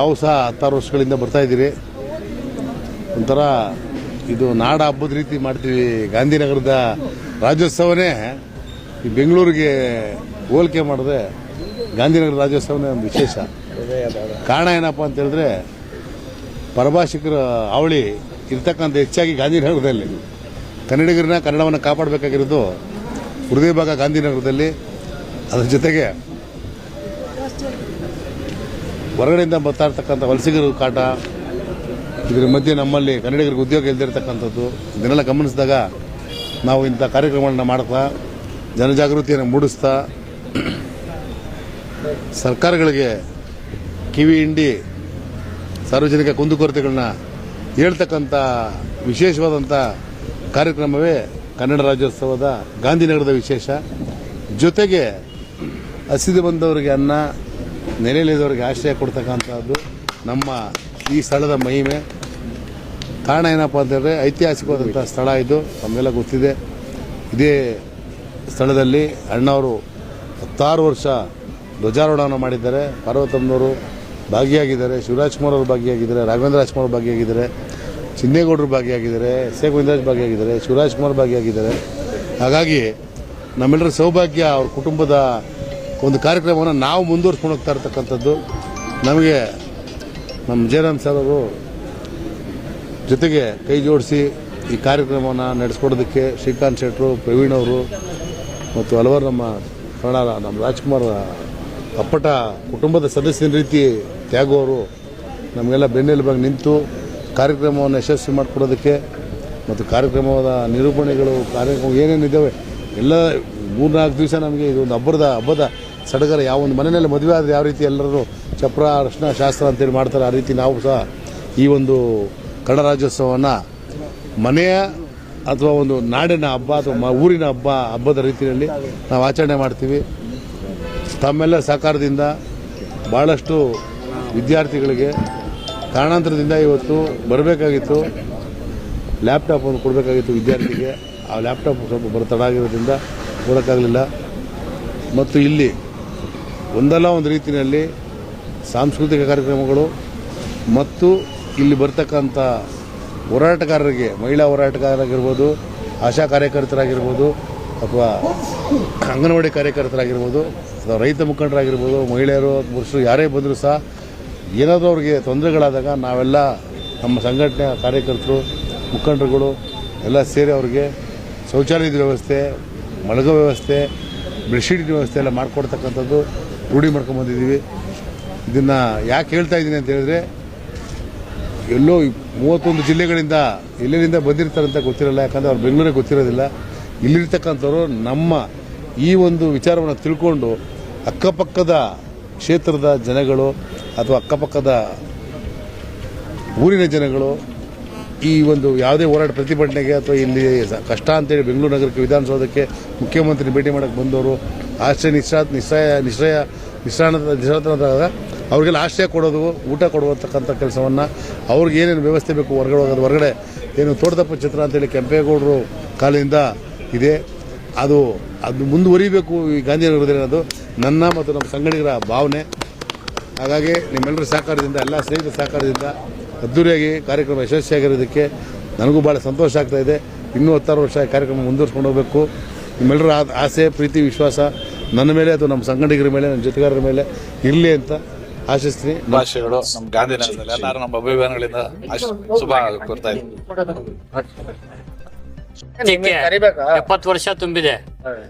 ತಾವು ಸಹ 16 ವರ್ಷಗಳಿಂದ ಬರ್ತಾ ಇದ್ದೀರಿ. ಒಂಥರ ಇದು ನಾಡ ಹಬ್ಬದ ರೀತಿ ಮಾಡ್ತೀವಿ. ಗಾಂಧಿನಗರದ ರಾಜ್ಯೋತ್ಸವನೇ ಈ ಬೆಂಗಳೂರಿಗೆ ಹೋಲಿಕೆ ಮಾಡಿದ್ರೆ ಗಾಂಧಿನಗರ ರಾಜ್ಯೋತ್ಸವನೇ ಒಂದು ವಿಶೇಷ. ಕಾರಣ ಏನಪ್ಪ ಅಂತ ಹೇಳಿದ್ರೆ ಪರಭಾಷಿಕರ ಅವಳಿ ಇರ್ತಕ್ಕಂಥ ಹೆಚ್ಚಾಗಿ ಗಾಂಧಿನಗರದಲ್ಲಿ ಕನ್ನಡವನ್ನು ಕಾಪಾಡಬೇಕಾಗಿರೋದು ಹೃದಯ ಭಾಗ ಗಾಂಧಿನಗರದಲ್ಲಿ. ಅದರ ಜೊತೆಗೆ ಹೊರಗಡೆಯಿಂದ ಬರ್ತಾ ಇರ್ತಕ್ಕಂಥ ವಲಸಿಗರ ಕಾಟ, ಇದರ ಮಧ್ಯೆ ನಮ್ಮಲ್ಲಿ ಕನ್ನಡಿಗರಿಗೆ ಉದ್ಯೋಗ ಇಲ್ಲದಿರ್ತಕ್ಕಂಥದ್ದು ಇದನ್ನೆಲ್ಲ ಗಮನಿಸಿದಾಗ ನಾವು ಇಂಥ ಕಾರ್ಯಕ್ರಮಗಳನ್ನ ಮಾಡ್ತಾ ಜನಜಾಗೃತಿಯನ್ನು ಮೂಡಿಸ್ತಾ ಸರ್ಕಾರಗಳಿಗೆ ಕಿವಿ ಹಿಂಡಿ ಸಾರ್ವಜನಿಕ ಕುಂದುಕೊರತೆಗಳನ್ನ ಹೇಳ್ತಕ್ಕಂಥ ವಿಶೇಷವಾದಂಥ ಕಾರ್ಯಕ್ರಮವೇ ಕನ್ನಡ ರಾಜ್ಯೋತ್ಸವದ ಗಾಂಧಿನಗರದ ವಿಶೇಷ. ಜೊತೆಗೆ ಹಸಿದು ಬಂದವರಿಗೆ ಅನ್ನ, ನೆಲೆಯಲ್ಲಿದ್ದವರಿಗೆ ಆಶ್ರಯ ಕೊಡ್ತಕ್ಕಂಥದ್ದು ನಮ್ಮ ಈ ಸ್ಥಳದ ಮಹಿಮೆ. ಕಾರಣ ಏನಪ್ಪ ಅಂತಂದರೆ ಐತಿಹಾಸಿಕವಾದಂಥ ಸ್ಥಳ ಇದು, ನಮಗೆಲ್ಲ ಗೊತ್ತಿದೆ. ಇದೇ ಸ್ಥಳದಲ್ಲಿ ಅಣ್ಣವರು 16 ವರ್ಷ ಧ್ವಜಾರೋಹಣವನ್ನು ಮಾಡಿದ್ದಾರೆ. ಪಾರ್ವತಮ್ಮನವರು ಭಾಗಿಯಾಗಿದ್ದಾರೆ, ಶಿವರಾಜ್ ಕುಮಾರ್ ಅವರು ಭಾಗಿಯಾಗಿದ್ದಾರೆ, ರಾಘವೇಂದ್ರ ರಾಜ್ಕುಮಾರ್ ಭಾಗಿಯಾಗಿದ್ದಾರೆ, ಚಿನ್ನೇಗೌಡರು ಭಾಗಿಯಾಗಿದ್ದಾರೆ, ಎಸ್ ಎ ಗೋವಿಂದರಾಜ್ ಭಾಗಿಯಾಗಿದ್ದಾರೆ, ಶಿವರಾಜ್ ಕುಮಾರ್ ಭಾಗಿಯಾಗಿದ್ದಾರೆ. ಹಾಗಾಗಿ ನಮ್ಮೆಲ್ಲರ ಸೌಭಾಗ್ಯ ಅವ್ರ ಕುಟುಂಬದ ಒಂದು ಕಾರ್ಯಕ್ರಮವನ್ನು ನಾವು ಮುಂದುವರ್ಸ್ಕೊಂಡು ಹೋಗ್ತಾ ಇರ್ತಕ್ಕಂಥದ್ದು. ನಮಗೆ ನಮ್ಮ ಜಯರಾಮ್ ಸರ್ ಅವರು ಜೊತೆಗೆ ಕೈ ಜೋಡಿಸಿ ಈ ಕಾರ್ಯಕ್ರಮವನ್ನು ನಡೆಸ್ಕೊಡೋದಕ್ಕೆ ಶ್ರೀಕಾಂತ್ ಶೆಟ್ಟರು, ಪ್ರವೀಣ್ ಅವರು ಮತ್ತು ಹಲವಾರು ನಮ್ಮ ರಾಜ್ಕುಮಾರ್ ಅಪ್ಪಟ ಕುಟುಂಬದ ಸದಸ್ಯನ ರೀತಿ ತ್ಯಾಗು ಅವರು ನಮಗೆಲ್ಲ ಬೆನ್ನೆಲುಬಾಗಿ ನಿಂತು ಕಾರ್ಯಕ್ರಮವನ್ನು ಯಶಸ್ವಿ ಮಾಡಿಕೊಡೋದಕ್ಕೆ ಮತ್ತು ಕಾರ್ಯಕ್ರಮದ ನಿರೂಪಣೆಗಳು ಕಾರ್ಯಕ್ರಮ ಏನೇನಿದ್ದಾವೆ ಎಲ್ಲ 3-4 ದಿವಸ ನಮಗೆ ಇದೊಂದು ಹಬ್ಬದ ಸಡಗರ. ಯಾವೊಂದು ಮನೆಯಲ್ಲಿ ಮದುವೆ ಆದರೆ ಯಾವ ರೀತಿ ಎಲ್ಲರೂ ಚಪ್ರ ಅರ್ಶಿನ ಶಾಸ್ತ್ರ ಅಂತೇಳಿ ಮಾಡ್ತಾರೆ, ಆ ರೀತಿ ನಾವು ಸಹ ಈ ಒಂದು ಕನ್ನಡ ರಾಜ್ಯೋತ್ಸವವನ್ನು ಮನೆಯ ಅಥವಾ ಒಂದು ನಾಡಿನ ಹಬ್ಬ ಅಥವಾ ಊರಿನ ಹಬ್ಬದ ರೀತಿಯಲ್ಲಿ ನಾವು ಆಚರಣೆ ಮಾಡ್ತೀವಿ. ತಮ್ಮೆಲ್ಲ ಸಹಕಾರದಿಂದ ಭಾಳಷ್ಟು ವಿದ್ಯಾರ್ಥಿಗಳಿಗೆ ಕಾರಣಾಂತರದಿಂದ ಇವತ್ತು ಬರಬೇಕಾಗಿತ್ತು, ಲ್ಯಾಪ್ಟಾಪ್ ಒಂದು ಕೊಡಬೇಕಾಗಿತ್ತು ವಿದ್ಯಾರ್ಥಿಗೆ. ಆ ಲ್ಯಾಪ್ಟಾಪ್ ಸ್ವಲ್ಪ ಬರ್ತಡ ಆಗಿರೋದ್ರಿಂದ ಕೊಡೋಕ್ಕಾಗಲಿಲ್ಲ. ಮತ್ತು ಇಲ್ಲಿ ಒಂದಲ್ಲ ಒಂದು ರೀತಿಯಲ್ಲಿ ಸಾಂಸ್ಕೃತಿಕ ಕಾರ್ಯಕ್ರಮಗಳು ಮತ್ತು ಇಲ್ಲಿ ಬರ್ತಕ್ಕಂಥ ಹೋರಾಟಗಾರರಿಗೆ, ಮಹಿಳಾ ಹೋರಾಟಗಾರರಾಗಿರ್ಬೋದು, ಆಶಾ ಕಾರ್ಯಕರ್ತರಾಗಿರ್ಬೋದು, ಅಥವಾ ಅಂಗನವಾಡಿ ಕಾರ್ಯಕರ್ತರಾಗಿರ್ಬೋದು, ಅಥವಾ ರೈತ ಮುಖಂಡರಾಗಿರ್ಬೋದು, ಮಹಿಳೆಯರು, ಪುರುಷರು ಯಾರೇ ಬಂದರೂ ಸಹ ಏನಾದರೂ ಅವ್ರಿಗೆ ತೊಂದರೆಗಳಾದಾಗ ನಾವೆಲ್ಲ ನಮ್ಮ ಸಂಘಟನೆಯ ಕಾರ್ಯಕರ್ತರು, ಮುಖಂಡರುಗಳು ಎಲ್ಲ ಸೇರಿ ಅವ್ರಿಗೆ ಶೌಚಾಲಯದ ವ್ಯವಸ್ಥೆ, ಮಲಗೋ ವ್ಯವಸ್ಥೆ, ಬೆಡ್ಶೀಟಿನ ವ್ಯವಸ್ಥೆ ಎಲ್ಲ ಮಾಡಿಕೊಡ್ತಕ್ಕಂಥದ್ದು ರೂಢಿ ಮಾಡ್ಕೊಂಬಂದಿದ್ದೀವಿ. ಇದನ್ನು ಯಾಕೆ ಹೇಳ್ತಾ ಇದ್ದೀನಿ ಅಂತ ಹೇಳಿದ್ರೆ, ಎಲ್ಲೋ 31 ಜಿಲ್ಲೆಗಳಿಂದ ಎಲ್ಲೆಲ್ಲಿಂದ ಬಂದಿರ್ತಾರಂತ ಗೊತ್ತಿರಲ್ಲ. ಯಾಕಂದರೆ ಅವ್ರು ಬೆಂಗಳೂರಿಗೆ ಗೊತ್ತಿರೋದಿಲ್ಲ. ಇಲ್ಲಿರ್ತಕ್ಕಂಥವ್ರು ನಮ್ಮ ಈ ಒಂದು ವಿಚಾರವನ್ನು ತಿಳ್ಕೊಂಡು ಅಕ್ಕಪಕ್ಕದ ಕ್ಷೇತ್ರದ ಜನಗಳು ಅಥವಾ ಅಕ್ಕಪಕ್ಕದ ಊರಿನ ಜನಗಳು ಈ ಒಂದು ಯಾವುದೇ ಹೋರಾಟ ಪ್ರತಿಭಟನೆಗೆ ಅಥವಾ ಇಲ್ಲಿ ಕಷ್ಟ ಅಂತೇಳಿ ಬೆಂಗಳೂರು ನಗರಕ್ಕೆ ವಿಧಾನಸೌಧಕ್ಕೆ ಮುಖ್ಯಮಂತ್ರಿ ಭೇಟಿ ಮಾಡೋಕ್ಕೆ ಬಂದವರು ಆಶ್ರಯ ನಿಶ್ರಾಂತರಾದಾಗ ಅವ್ರಿಗೆಲ್ಲ ಆಶ್ರಯ ಕೊಡೋದು, ಊಟ ಕೊಡುವಂತಕ್ಕಂಥ ಕೆಲಸವನ್ನು, ಅವ್ರಿಗೆ ಏನೇನು ವ್ಯವಸ್ಥೆ ಬೇಕು ಹೊರಗಡೆ ಏನು ತೋಟದಪ್ಪ ಚಿತ್ರ ಅಂತೇಳಿ ಕೆಂಪೇಗೌಡರು ಕಾಲದಿಂದ ಇದೆ. ಅದು ಮುಂದುವರಿಬೇಕು ಈ ಗಾಂಧಿನಗರದಲ್ಲಿ ಅನ್ನೋದು ನನ್ನ ಮತ್ತು ನಮ್ಮ ಸಂಘಟಕರ ಭಾವನೆ. ಹಾಗಾಗಿ ನಿಮ್ಮೆಲ್ಲರ ಸಹಕಾರದಿಂದ, ಎಲ್ಲ ಸ್ನೇಹಿತರ ಸಹಕಾರದಿಂದ ಅದ್ದೂರಿಯಾಗಿ ಕಾರ್ಯಕ್ರಮ ಯಶಸ್ವಿಯಾಗಿರೋದಕ್ಕೆ ನನಗೂ ಭಾಳ ಸಂತೋಷ ಆಗ್ತಾ ಇದೆ. ಇನ್ನೂ 16 ವರ್ಷ ಈ ಕಾರ್ಯಕ್ರಮ ಮುಂದುವರ್ಸ್ಕೊಂಡು ಹೋಗಬೇಕು. ನಿಮ್ಮೆಲ್ಲರ ಆಸೆ, ಪ್ರೀತಿ, ವಿಶ್ವಾಸ ನನ್ನ ಮೇಲೆ ಅಥವಾ ನಮ್ಮ ಸಂಘಟಕರ ಮೇಲೆ, ನನ್ನ ಜೊತೆಗಾರರ ಮೇಲೆ ಇರಲಿ ಅಂತ ಆಶಿಸ್ತೀನಿ. ಭಾಷೆಗಳು ನಮ್ಮ ಗಾಂಧಿನಗರದಲ್ಲಿ ಎಲ್ಲರೂ ನಮ್ಮ ಅಭಿಮಾನಿಗಳಿಂದ ಶುಭ ಕೋರ್ತಾ ಇದ್ದೀವಿ. 70 ವರ್ಷ ತುಂಬಿದೆ.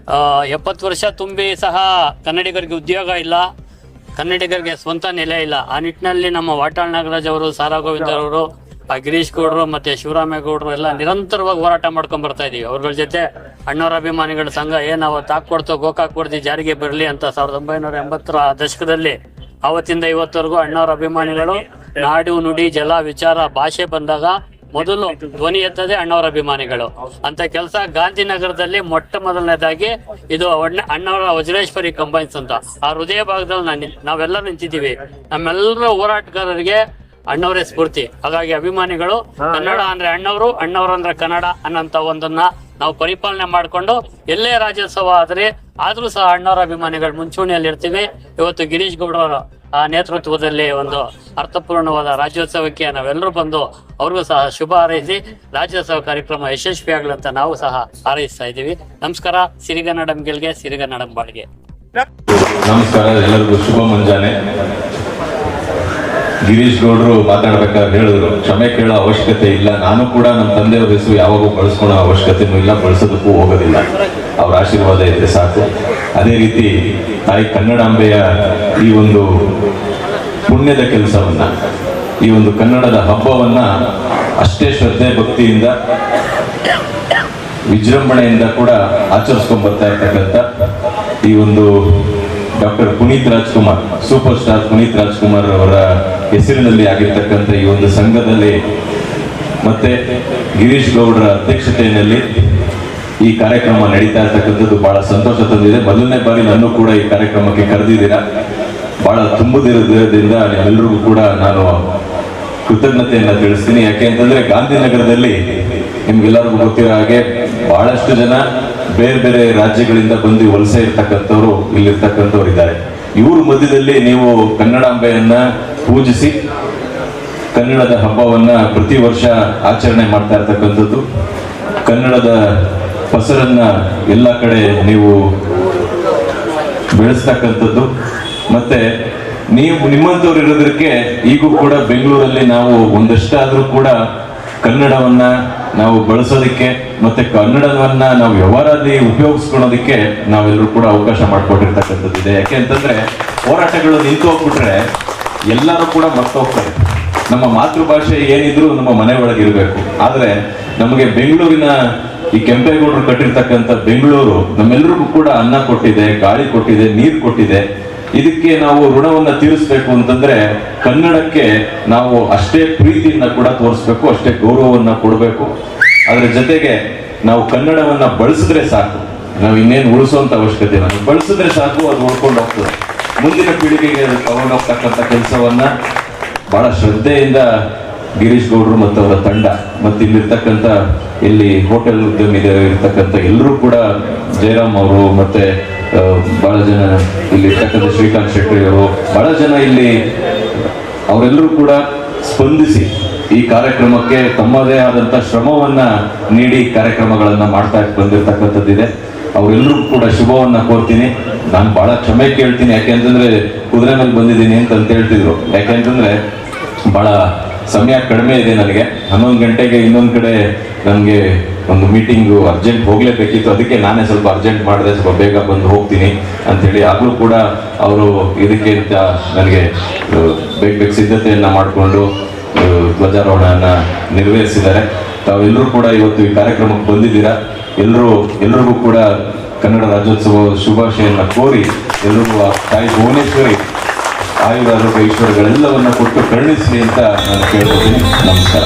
70 ವರ್ಷ ತುಂಬಿ ಸಹ ಕನ್ನಡಿಗರಿಗೆ ಉದ್ಯೋಗ ಇಲ್ಲ, ಕನ್ನಡಿಗರಿಗೆ ಸ್ವಂತ ನೆಲೆ ಇಲ್ಲ. ಆ ನಿಟ್ಟಿನಲ್ಲಿ ನಮ್ಮ ವಾಟಾಳ್ ನಾಗರಾಜ್ ಅವರು, ಸಾರಾ ಗೋವಿಂದ ಅವರು, ಗಿರೀಶ್ ಗೌಡರು ಮತ್ತೆ ಶಿವರಾಮೇಗೌಡರು ಎಲ್ಲ ನಿರಂತರವಾಗಿ ಹೋರಾಟ ಮಾಡ್ಕೊಂಡ್ ಬರ್ತಾ ಇದೀವಿ. ಅವ್ರಗಳ ಜೊತೆ ಅಣ್ಣವರ ಅಭಿಮಾನಿಗಳ ಸಂಘ ಅವತ್ತು ಹಾಕೊಡ್ತು ಗೋಕಾಕ್ ವರದಿ ಜಾರಿಗೆ ಬರಲಿ ಅಂತ 1980ರ ದಶಕದಲ್ಲಿ ಅವತ್ತಿಂದ ಇವತ್ತವರೆಗೂ ಅಣ್ಣವರ ಅಭಿಮಾನಿಗಳು ನಾಡು, ನುಡಿ, ಜಲ, ವಿಚಾರ, ಭಾಷೆ ಬಂದಾಗ ಮೊದಲು ಧ್ವನಿ ಎತ್ತದೆ ಅಣ್ಣವರ ಅಭಿಮಾನಿಗಳು ಅಂತ ಕೆಲಸ ಗಾಂಧಿನಗರದಲ್ಲಿ ಮೊಟ್ಟ ಮೊದಲನೇದಾಗಿ ಇದು ಅಣ್ಣವರ ವಜ್ರೇಶ್ವರಿ ಕಂಬೈನ್ಸ್ ಅಂತ ಆ ಹೃದಯ ಭಾಗದಲ್ಲಿ ನಾವೆಲ್ಲ ನಿಂತಿದ್ದೀವಿ. ನಮ್ಮೆಲ್ಲರ ಹೋರಾಟಗಾರರಿಗೆ ಅಣ್ಣವರೇ ಸ್ಫೂರ್ತಿ. ಹಾಗಾಗಿ ಅಭಿಮಾನಿಗಳು ಕನ್ನಡ ಅಂದ್ರೆ ಅಣ್ಣವರು, ಅಣ್ಣವರು ಅಂದ್ರೆ ಕನ್ನಡ ಅನ್ನೋಂತ ಒಂದನ್ನ ನಾವು ಪರಿಪಾಲನೆ ಮಾಡಿಕೊಂಡು ಎಲ್ಲೇ ರಾಜ್ಯೋತ್ಸವ ಆದ್ರೂ ಸಹ ಅಣ್ಣವರ ಅಭಿಮಾನಿಗಳು ಮುಂಚೂಣಿಯಲ್ಲಿ ಇರ್ತೀವಿ. ಇವತ್ತು ಗಿರೀಶ್ ಗೌಡ ಆ ನೇತೃತ್ವದಲ್ಲಿ ಒಂದು ಅರ್ಥಪೂರ್ಣವಾದ ರಾಜ್ಯೋತ್ಸವಕ್ಕೆ ನಾವೆಲ್ಲರೂ ಬಂದು ಅವ್ರಿಗೂ ಸಹ ಶುಭ ಹಾರೈಸಿ ರಾಜ್ಯೋತ್ಸವ ಕಾರ್ಯಕ್ರಮ ಯಶಸ್ವಿಯಾಗಲಿ ಅಂತ ನಾವು ಸಹ ಹಾರೈಸ್ತಾ ಇದ್ದೀವಿ. ನಮಸ್ಕಾರ. ಸಿರಿಗನ್ನಡಂ ಗೆಲ್ಗೆ, ಸಿರಿಗನ್ನಡಂ ಬಾಳ್ಗೆ. ನಮಸ್ಕಾರ, ಎಲ್ಲರಿಗೂ ಶುಭ ಮುಂಜಾನೆ. ಗಿರೀಶ್ ಗೌಡ್ರು ಮಾತಾಡ್ಬೇಕಾದ್ರೆ ಹೇಳಿದ್ರು, ಕ್ಷಮೆ ಕೇಳೋ ಅವಶ್ಯಕತೆ ಇಲ್ಲ. ನಾನು ಕೂಡ ನಮ್ಮ ತಂದೆಯವ್ರ ಹೆಸರು ಯಾವಾಗೂ ಬಳಸ್ಕೊಳ್ಳೋ ಅವಶ್ಯಕತೆನೂ ಇಲ್ಲ, ಬಳಸೋದಕ್ಕೂ ಹೋಗೋದಿಲ್ಲ. ಅವ್ರ ಆಶೀರ್ವಾದ ಇದ್ರೆ ಸಾಕು. ಅದೇ ರೀತಿ ತಾಯಿ ಕನ್ನಡಾಂಬೆಯ ಈ ಒಂದು ಪುಣ್ಯದ ಕೆಲಸವನ್ನ, ಈ ಒಂದು ಕನ್ನಡದ ಹಬ್ಬವನ್ನ ಅಷ್ಟೇ ಶ್ರದ್ಧೆ ಭಕ್ತಿಯಿಂದ ವಿಜೃಂಭಣೆಯಿಂದ ಕೂಡ ಆಚರಿಸ್ಕೊಂಡ್ ಬರ್ತಾ ಇರ್ತಕ್ಕಂಥ ಈ ಒಂದು doctor Puneeth Rajkumar, super star Puneeth Rajkumar ಅವರ ಹೆಸರಿನಲ್ಲಿ ಆಗಿರ್ತಕ್ಕಂಥ ಈ ಒಂದು ಸಂಘದಲ್ಲಿ ಮತ್ತೆ ಗಿರೀಶ್ ಗೌಡ್ರ ಅಧ್ಯಕ್ಷತೆಯಲ್ಲಿ ಈ ಕಾರ್ಯಕ್ರಮ ನಡೀತಾ ಇರ್ತಕ್ಕಂಥದ್ದು ಬಹಳ ಸಂತೋಷ ತಂದಿದೆ. ಮೊದಲನೇ ಬಾರಿ ನಾನು ಕೂಡ ಈ ಕಾರ್ಯಕ್ರಮಕ್ಕೆ ಕರೆದಿದ್ದೀರಾ. ಬಹಳ ತುಂಬುದಿರೋದ್ರಿಂದ ನಿಮ್ಮೆಲ್ಲರಿಗೂ ಕೂಡ ನಾನು ಕೃತಜ್ಞತೆಯನ್ನ ತಿಳಿಸ್ತೀನಿ. ಯಾಕೆ ಅಂತಂದ್ರೆ ಗಾಂಧಿನಗರದಲ್ಲಿ ನಿಮ್ಗೆಲ್ಲರಿಗೂ ಗೊತ್ತಿರೋ ಹಾಗೆ ಬಹಳಷ್ಟು ಜನ ಬೇರೆ ಬೇರೆ ರಾಜ್ಯಗಳಿಂದ ಬಂದು ವಲಸೆ ಇರ್ತಕ್ಕಂಥವ್ರು ಇಲ್ಲಿರ್ತಕ್ಕಂಥವ್ರು ಇದ್ದಾರೆ. ಇವ್ರ ಮಧ್ಯದಲ್ಲಿ ನೀವು ಕನ್ನಡಾಂಬೆಯನ್ನ ಪೂಜಿಸಿ ಕನ್ನಡದ ಹಬ್ಬವನ್ನ ಪ್ರತಿ ವರ್ಷ ಆಚರಣೆ ಮಾಡ್ತಾ ಇರ್ತಕ್ಕಂಥದ್ದು, ಕನ್ನಡದ ಫಸಲನ್ನ ಎಲ್ಲ ಕಡೆ ನೀವು ಬೆಳೆಸ್ತಕ್ಕಂಥದ್ದು, ಮತ್ತೆ ನೀವು ನಿಮ್ಮಂಥವ್ರು ಇರೋದಕ್ಕೆ ಈಗೂ ಕೂಡ ಬೆಂಗಳೂರಲ್ಲಿ ನಾವು ಒಂದಷ್ಟಾದ್ರೂ ಕೂಡ ಕನ್ನಡವನ್ನ ನಾವು ಬಳಸೋದಕ್ಕೆ ಮತ್ತೆ ಕನ್ನಡವನ್ನ ನಾವು ವ್ಯವಹಾರದಲ್ಲಿ ಉಪಯೋಗಿಸ್ಕೊಳ್ಳೋದಕ್ಕೆ ನಾವೆಲ್ಲರೂ ಕೂಡ ಅವಕಾಶ ಮಾಡಿಕೊಟ್ಟಿರ್ತಕ್ಕಂಥದ್ದಿದೆ. ಯಾಕೆ ಅಂತಂದ್ರೆ ಹೋರಾಟಗಳು ನಿಂತು ಹೋಗ್ಬಿಟ್ರೆ ಎಲ್ಲರೂ ಕೂಡ ಮರ್ತೋಗ್ತಾರೆ. ನಮ್ಮ ಮಾತೃಭಾಷೆ ಏನಿದ್ರು ನಮ್ಮ ಮನೆ ಒಳಗಿರ್ಬೇಕು. ಆದ್ರೆ ನಮಗೆ ಬೆಂಗಳೂರಿನ ಈ ಕೆಂಪೇಗೌಡರು ಕಟ್ಟಿರ್ತಕ್ಕಂಥ ಬೆಂಗಳೂರು ನಮ್ಮೆಲ್ಲರಿಗೂ ಕೂಡ ಅನ್ನ ಕೊಟ್ಟಿದೆ, ಗಾಳಿ ಕೊಟ್ಟಿದೆ, ನೀರು ಕೊಟ್ಟಿದೆ. ಇದಕ್ಕೆ ನಾವು ಋಣವನ್ನ ತೀರಿಸಬೇಕು ಅಂತಂದ್ರೆ ಕನ್ನಡಕ್ಕೆ ನಾವು ಅಷ್ಟೇ ಪ್ರೀತಿಯನ್ನ ಕೂಡ ತೋರಿಸ್ಬೇಕು, ಅಷ್ಟೇ ಗೌರವವನ್ನ ಕೊಡಬೇಕು. ಅದ್ರ ಜೊತೆಗೆ ನಾವು ಕನ್ನಡವನ್ನ ಬಳಸಿದ್ರೆ ಸಾಕು, ನಾವು ಇನ್ನೇನು ಉಳಿಸುವಂತ ಅವಶ್ಯಕತೆ ಇಲ್ಲ. ಬಳಸಿದ್ರೆ ಸಾಕು, ಅದು ಉಳ್ಕೊಂಡು ಹೋಗ್ತದೆ. ಮುಂದಿನ ಪೀಳಿಗೆಗೆ ತಗೊಂಡೋಗ್ತಕ್ಕಂಥ ಕೆಲಸವನ್ನ ಬಹಳ ಶ್ರದ್ಧೆಯಿಂದ ಗಿರೀಶ್ ಗೌಡ್ರು ಮತ್ತು ಅವರ ತಂಡ ಮತ್ತೆ ಇಲ್ಲಿರ್ತಕ್ಕಂಥ ಇಲ್ಲಿ ಹೋಟೆಲ್ ಉದ್ಯಮ ಇರ್ತಕ್ಕಂಥ ಎಲ್ಲರೂ ಕೂಡ, ಜಯರಾಮ್ ಅವರು ಮತ್ತೆ ಬಹಳ ಜನ ಇಲ್ಲಿ ಇರ್ತಕ್ಕಂಥ ಶ್ರೀಕಾಂತ್ ಶೆಟ್ಟಿ ಅವರು, ಬಹಳ ಜನ ಇಲ್ಲಿ ಅವರೆಲ್ಲರೂ ಕೂಡ ಸ್ಪಂದಿಸಿ ಈ ಕಾರ್ಯಕ್ರಮಕ್ಕೆ ತಮ್ಮದೇ ಆದಂತ ಶ್ರಮವನ್ನ ನೀಡಿ ಕಾರ್ಯಕ್ರಮಗಳನ್ನ ಮಾಡ್ತಾ ಬಂದಿರ್ತಕ್ಕಂಥದ್ದಿದೆ. ಅವರೆಲ್ಲರಿಗೂ ಕೂಡ ಶುಭವನ್ನ ಕೋರ್ತೀನಿ. ನಾನು ಬಹಳ ಕ್ಷಮೆ ಕೇಳ್ತೀನಿ. ಯಾಕೆಂತಂದ್ರೆ ಕುದುರೆ ಮೇಲೆ ಬಂದಿದ್ದೀನಿ ಅಂತ ಹೇಳ್ತಿದ್ರು. ಯಾಕೆಂತಂದ್ರೆ ಬಹಳ ಸಮಯ ಕಡಿಮೆ ಇದೆ ನನಗೆ. 11 ಗಂಟೆಗೆ ಇನ್ನೊಂದು ಕಡೆ ನನಗೆ ಒಂದು ಮೀಟಿಂಗು ಅರ್ಜೆಂಟ್ ಹೋಗ್ಲೇಬೇಕಿತ್ತು. ಅದಕ್ಕೆ ನಾನೇ ಸ್ವಲ್ಪ ಅರ್ಜೆಂಟ್ ಮಾಡಿದೆ, ಸ್ವಲ್ಪ ಬೇಗ ಬಂದು ಹೋಗ್ತೀನಿ ಅಂತೇಳಿ. ಆಗಲೂ ಕೂಡ ಅವರು ಇದಕ್ಕೆ ಅಂತ ನನಗೆ ಬೇಗ ಸಿದ್ಧತೆಯನ್ನ ಮಾಡಿಕೊಂಡು ಧ್ವಜಾರೋಹಣನ ನೆರವೇರಿಸಿದ್ದಾರೆ. ತಾವೆಲ್ಲರೂ ಕೂಡ ಇವತ್ತು ಈ ಕಾರ್ಯಕ್ರಮಕ್ಕೆ ಬಂದಿದ್ದೀರಾ. ಎಲ್ರಿಗೂ ಕೂಡ ಕನ್ನಡ ರಾಜ್ಯೋತ್ಸವ ಶುಭಾಶಯನ್ನ ಕೋರಿ ಎಲ್ಲರಿಗೂ ತಾಯಿ ಭುವನೇಶ್ವರಿ ಆಯುರಾರೋಗ್ಯ ಐಶ್ವರ್ಯಗಳೆಲ್ಲವನ್ನ ಕೊಟ್ಟು ಕರುಣಿಸಲಿ ಅಂತ ನಾನು ಕೇಳ್ಕೊತೀನಿ. ನಮಸ್ಕಾರ.